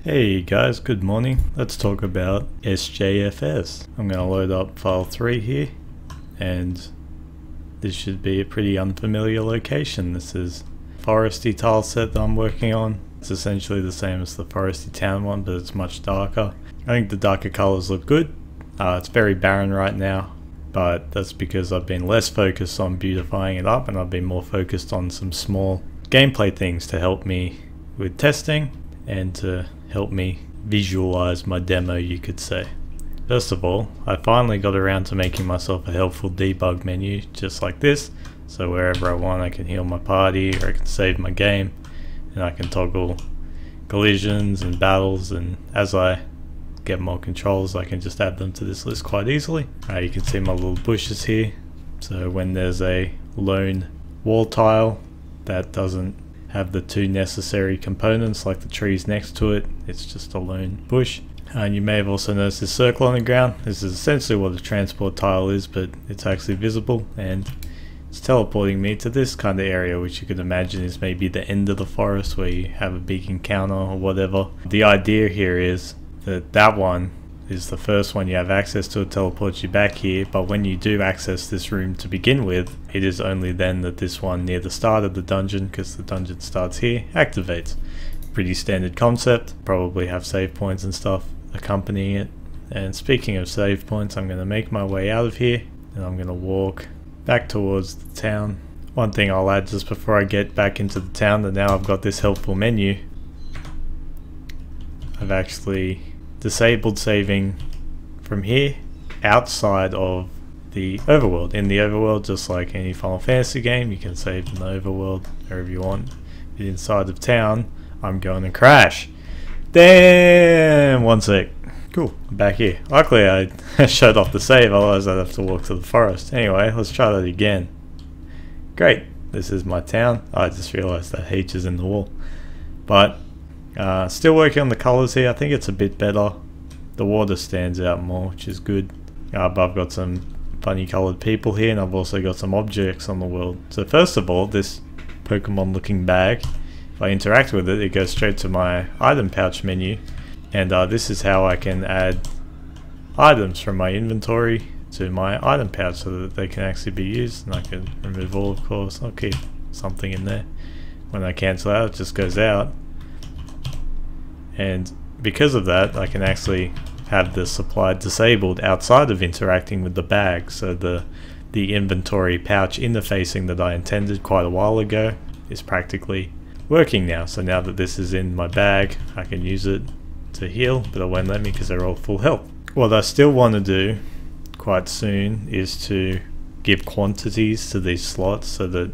Hey guys, good morning. Let's talk about SJFS. I'm going to load up file 3 here, and this should be a pretty unfamiliar location. This is a foresty tile set that I'm working on. It's essentially the same as the foresty town one, but it's much darker. I think the darker colors look good. It's very barren right now, but that's because I've been less focused on beautifying it up and I've been more focused on some small gameplay things to help me with testing and to help me visualize my demo, you could say. First of all, I finally got around to making myself a helpful debug menu just like this, so wherever I want I can heal my party or I can save my game, and I can toggle collisions and battles, and as I get more controls I can just add them to this list quite easily. You can see my little bushes here, so when there's a lone wall tile that doesn't have the two necessary components like the trees next to it, it's just a lone bush. And you may have also noticed this circle on the ground. This is essentially what a transport tile is, but it's actually visible and it's teleporting me to this kind of area, which you could imagine is maybe the end of the forest where you have a big encounter or whatever. The idea here is that that one is the first one you have access to. It teleports you back here, but when you do access this room to begin with, it is only then that this one near the start of the dungeon, because the dungeon starts here, activates. Pretty standard concept, probably have save points and stuff accompanying it. And speaking of save points, I'm going to make my way out of here and I'm going to walk back towards the town. One thing I'll add just before I get back into the town, that now I've got this helpful menu, I've actually disabled saving from here outside of the overworld. In the overworld, just like any Final Fantasy game, you can save in the overworld wherever you want. But inside of town, I'm going to crash. Damn! One sec. Cool, I'm back here. Luckily I shut off the save, otherwise I'd have to walk to the forest. Anyway, let's try that again. Great, this is my town. I just realized that H is in the wall. But still working on the colors here. I think it's a bit better. The water stands out more, which is good. But I've got some funny colored people here, and I've also got some objects on the world. So first of all, this Pokemon looking bag, if I interact with it, it goes straight to my item pouch menu, and this is how I can add items from my inventory to my item pouch so that they can actually be used. And I can remove all, of course. I'll keep something in there. When I cancel out, it just goes out. And because of that, I can actually have the supply disabled outside of interacting with the bag. So the inventory pouch interfacing that I intended quite a while ago is practically working now. So now that this is in my bag, I can use it to heal, but it won't let me because they're all full health. What I still want to do quite soon is to give quantities to these slots, so that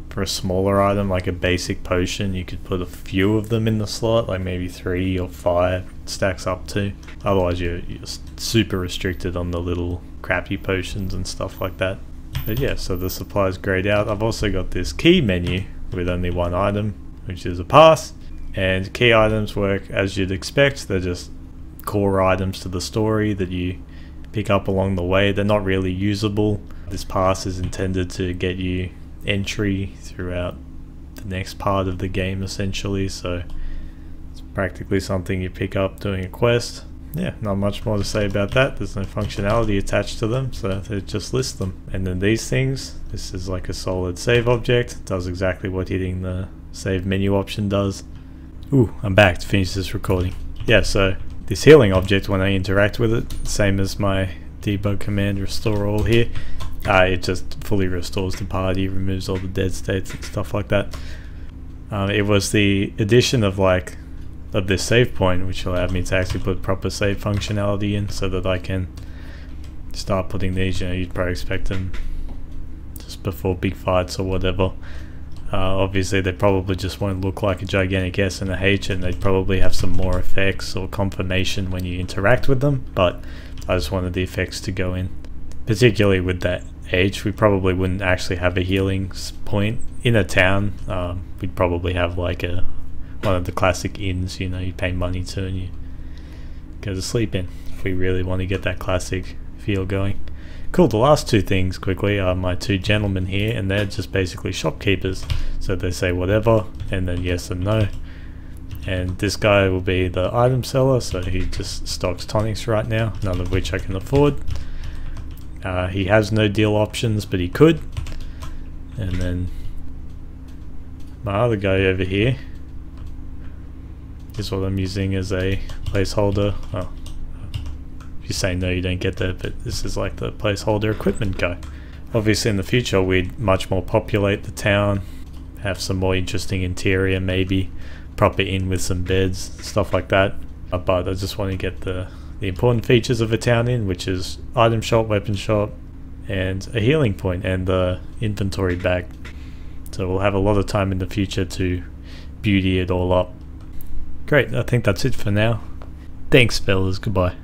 for a smaller item like a basic potion, you could put a few of them in the slot, like maybe 3 or 5 stacks up to. Otherwise you're super restricted on the little crappy potions and stuff like that. But yeah, so the supply is grayed out. I've also got this key menu with only one item, which is a pass. And key items work as you'd expect. They're just core items to the story that you pick up along the way. They're not really usable. This pass is intended to get you entry throughout the next part of the game essentially, so it's practically something you pick up doing a quest. Yeah, not much more to say about that. There's no functionality attached to them, so they just list them. And then these things, this is like a solid save object. It does exactly what hitting the save menu option does. Ooh, I'm back to finish this recording. Yeah, so this healing object, when I interact with it, same as my debug command restore all here, it just fully restores the party, removes all the dead states and stuff like that. It was the addition of this save point which allowed me to actually put proper save functionality in, so that I can start putting these, you'd probably expect them just before big fights or whatever. Obviously they probably just won't look like a gigantic S and a H, and they'd probably have some more effects or confirmation when you interact with them, but I just wanted the effects to go in. Particularly with that H, we probably wouldn't actually have a healing point in a town. We'd probably have like one of the classic inns, you pay money to and you go to sleep in, if we really want to get that classic feel going. Cool, the last two things quickly are my two gentlemen here, and they're just basically shopkeepers. So they say whatever, and then yes and no. And this guy will be the item seller, so he just stocks tonics right now, none of which I can afford. He has no deal options, but he could. And then my other guy over here is what I'm using as a placeholder. Oh, if you say no, you don't get that, but this is like the placeholder equipment guy. Obviously in the future we'd much more populate the town, have some more interesting interior, maybe prop it in with some beds, stuff like that. But I just want to get the important features of a town in, which is item shop, weapon shop, and a healing point, and the inventory bag. So we'll have a lot of time in the future to beauty it all up. Great, I think that's it for now. Thanks fellas, goodbye.